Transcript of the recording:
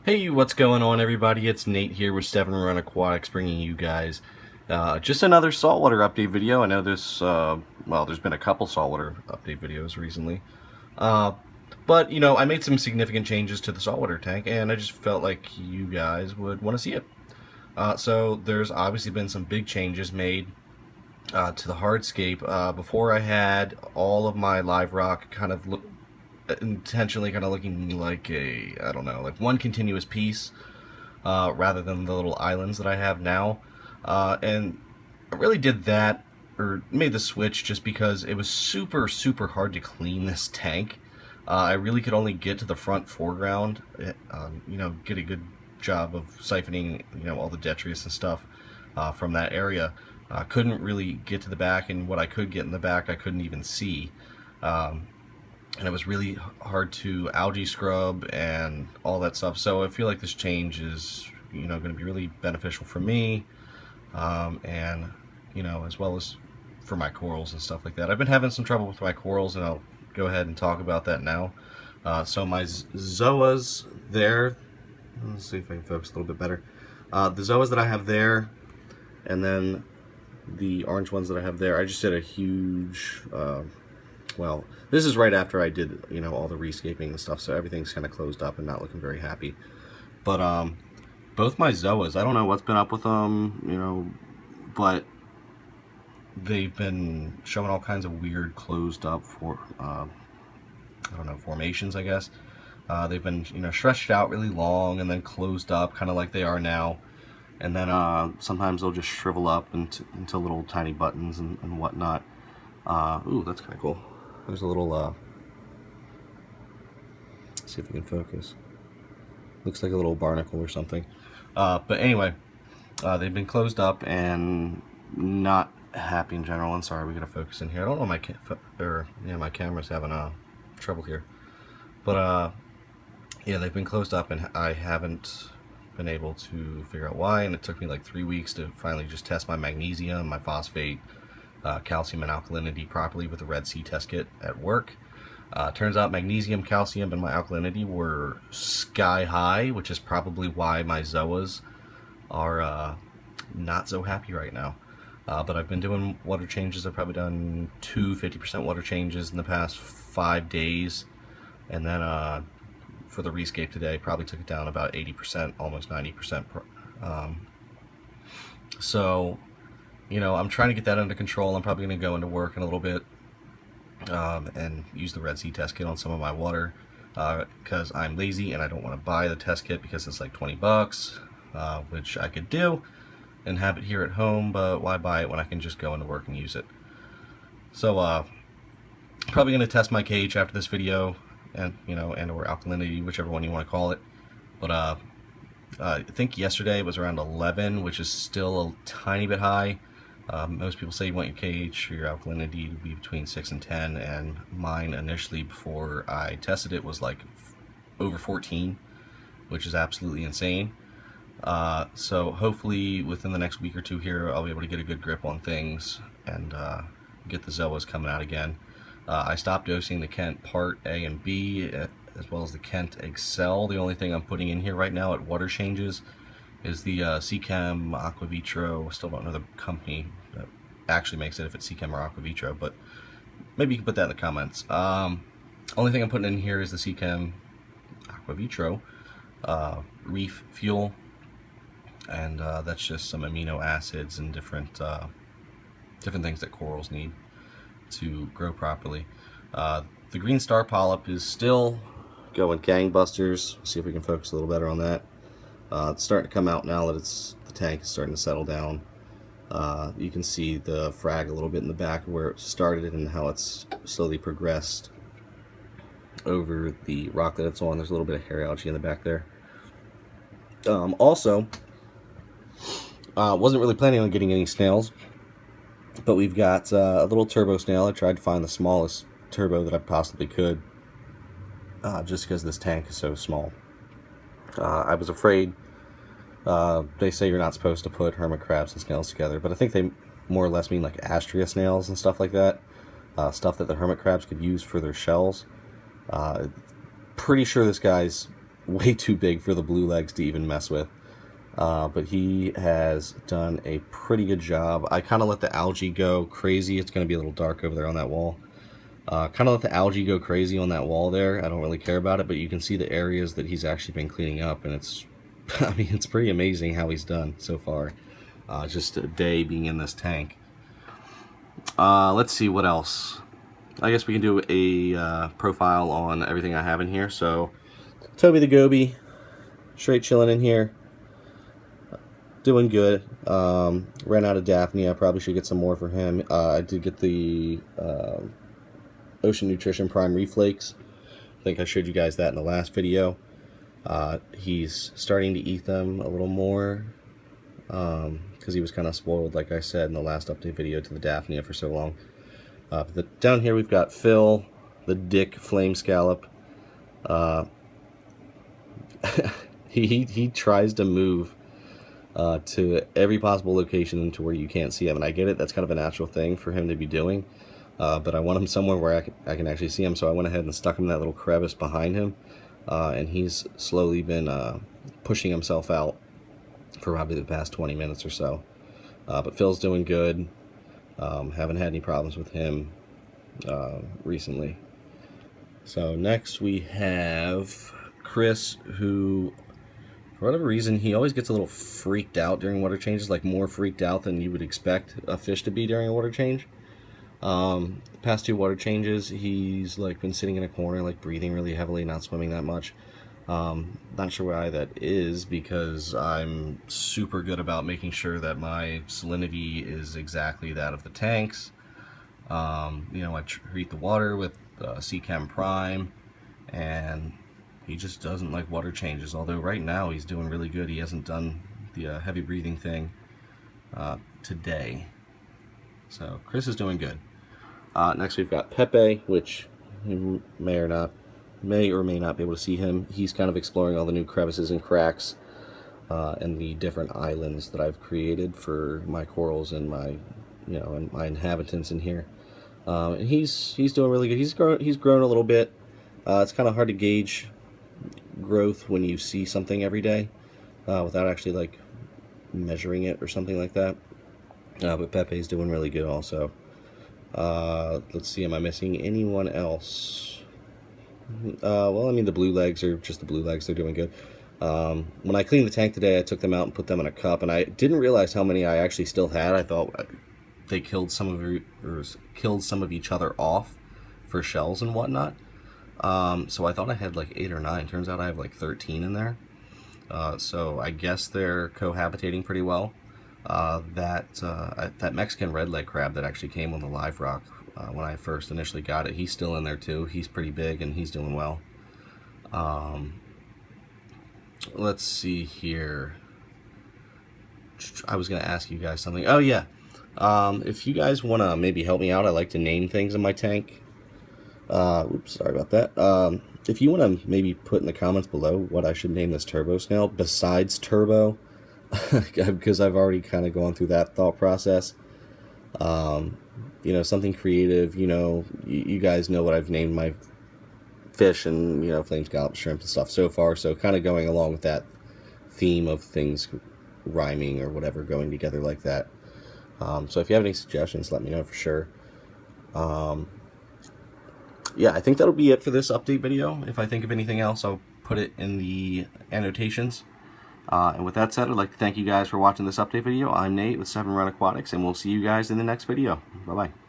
Hey, what's going on, everybody? It's Nate here with 7 Run Aquatics, bringing you guys just another saltwater update video. I know there's been a couple saltwater update videos recently, uh, but I made some significant changes to the saltwater tank, and I just felt like you guys would want to see it. So there's obviously been some big changes made to the hardscape. Before, I had all of my live rock kind of intentionally kind of looking like I don't know, like one continuous piece, rather than the little islands that I have now. And I really did that, or made the switch, just because it was super, super hard to clean this tank. I really could only get to the front foreground, get a good job of siphoning, all the detritus and stuff from that area. Couldn't really get to the back, and what I could get in the back, I couldn't even see. And it was really hard to algae scrub and all that stuff. So I feel like this change is, going to be really beneficial for me, and as well as for my corals and stuff like that. I've been having some trouble with my corals, and I'll go ahead and talk about that now. So my zoas there. Let's see if I can focus a little bit better. The zoas that I have there, and then the orange ones that I have there. I just did a huge. Well, this is right after I did, all the rescaping and stuff, so everything's kind of closed up and not looking very happy. But both my zoas, I don't know what's been up with them, but they've been showing all kinds of weird closed up I don't know, formations, I guess. They've been, stretched out really long and then closed up, kind of like they are now. And then sometimes they'll just shrivel up into little tiny buttons and whatnot. Ooh, that's kind of cool. There's a little, let's see if we can focus. Looks like a little barnacle or something. But anyway, they've been closed up and not happy in general. And sorry, we gotta focus in here. I don't know, my camera's having trouble here. But yeah, they've been closed up, and I haven't been able to figure out why. And it took me like 3 weeks to finally just test my magnesium, my phosphate, calcium and alkalinity properly with the Red Sea test kit at work. Turns out magnesium, calcium, and my alkalinity were sky high, which is probably why my zoas are not so happy right now. But I've been doing water changes. I've probably done 50% water changes in the past 5 days. And then for the rescape today, probably took it down about 80%, almost 90%. So I'm trying to get that under control. I'm probably going to go into work in a little bit and use the Red Sea test kit on some of my water, because I'm lazy and I don't want to buy the test kit because it's like 20 bucks, which I could do and have it here at home, but why buy it when I can just go into work and use it? So probably going to test my KH after this video, and or alkalinity, whichever one you want to call it. But I think yesterday it was around 11, which is still a tiny bit high. Most people say you want your KH or your alkalinity to be between 6 and 10, and mine initially, before I tested it, was like over 14, which is absolutely insane. So hopefully within the next week or two here, I'll be able to get a good grip on things and get the zoas coming out again. I stopped dosing the Kent Part A and B, as well as the Kent Excel. The only thing I'm putting in here right now at water changes is the Seachem Aquavitro. Still don't know the company that actually makes it, if it's Seachem or Aquavitro, but maybe you can put that in the comments. Only thing I'm putting in here is the Seachem Aquavitro Reef Fuel, and that's just some amino acids and different things that corals need to grow properly. The green star polyp is still going gangbusters. See if we can focus a little better on that. It's starting to come out now that the tank is starting to settle down. You can see the frag a little bit in the back where it started and how it's slowly progressed over the rock that it's on. There's a little bit of hair algae in the back there. Also, wasn't really planning on getting any snails, but we've got a little turbo snail. I tried to find the smallest turbo that I possibly could, just because this tank is so small. I was afraid. They say you're not supposed to put hermit crabs and snails together, but I think they more or less mean like astrea snails and stuff like that. Stuff that the hermit crabs could use for their shells. Pretty sure this guy's way too big for the blue legs to even mess with. But he has done a pretty good job. I kind of let the algae go crazy. It's going to be a little dark over there on that wall. Kind of let the algae go crazy on that wall there. I don't really care about it, but you can see the areas that he's actually been cleaning up, and it's, I mean, it's pretty amazing how he's done so far. Just a day being in this tank. Let's see what else. I guess we can do a profile on everything I have in here. So, Toby the Goby, straight chilling in here. Doing good. Ran out of Daphne. I probably should get some more for him. I did get the Ocean Nutrition Prime Reflakes. I think I showed you guys that in the last video. He's starting to eat them a little more because he was kind of spoiled, like I said in the last update video, to the Daphnia for so long. Down here we've got Phil, the Dick Flame Scallop. He tries to move to every possible location to where you can't see him, and I get it, that's kind of a natural thing for him to be doing, but I want him somewhere where I can actually see him, so I went ahead and stuck him in that little crevice behind him, and he's slowly been pushing himself out for probably the past 20 minutes or so. But Phil's doing good. Haven't had any problems with him recently. So next we have Chris, who for whatever reason, he always gets a little freaked out during water changes, like more freaked out than you would expect a fish to be during a water change. The past 2 water changes, he's like been sitting in a corner, like breathing really heavily, not swimming that much. Not sure why that is, because I'm super good about making sure that my salinity is exactly that of the tanks. You know, I treat the water with Chem Prime, and he just doesn't like water changes, although right now he's doing really good. He hasn't done the heavy breathing thing today. So Chris is doing good. Next we've got Pepe, which you may or may not be able to see him. He's kind of exploring all the new crevices and cracks and the different islands that I've created for my corals and my, you know, and my inhabitants in here. And he's doing really good. He's grown a little bit. It's kind of hard to gauge growth when you see something every day without actually like measuring it or something like that. But Pepe's doing really good also. Let's see, am I missing anyone else? Well, I mean, the blue legs are just the blue legs. They're doing good. When I cleaned the tank today, I took them out and put them in a cup, and I didn't realize how many I actually still had. I thought they killed some of each other off for shells and whatnot. So I thought I had like 8 or 9. Turns out I have like 13 in there. So I guess they're cohabitating pretty well. That Mexican redleg crab that actually came on the live rock when I first initially got it, he's still in there too. He's pretty big and he's doing well. Let's see here. I was going to ask you guys something. Oh yeah. If you guys want to maybe help me out, I like to name things in my tank. Oops, sorry about that. If you want to maybe put in the comments below what I should name this turbo snail besides Turbo, because I've already kind of gone through that thought process. You know, something creative. You know, you guys know what I've named my fish, and you know, flame scallop, shrimp, and stuff so far. So kind of going along with that theme of things rhyming or whatever, going together like that. So if you have any suggestions, let me know for sure. Yeah, I think that'll be it for this update video. If I think of anything else, I'll put it in the annotations. And with that said, I'd like to thank you guys for watching this update video. I'm Nate with 7 Run Aquatics, and we'll see you guys in the next video. Bye-bye.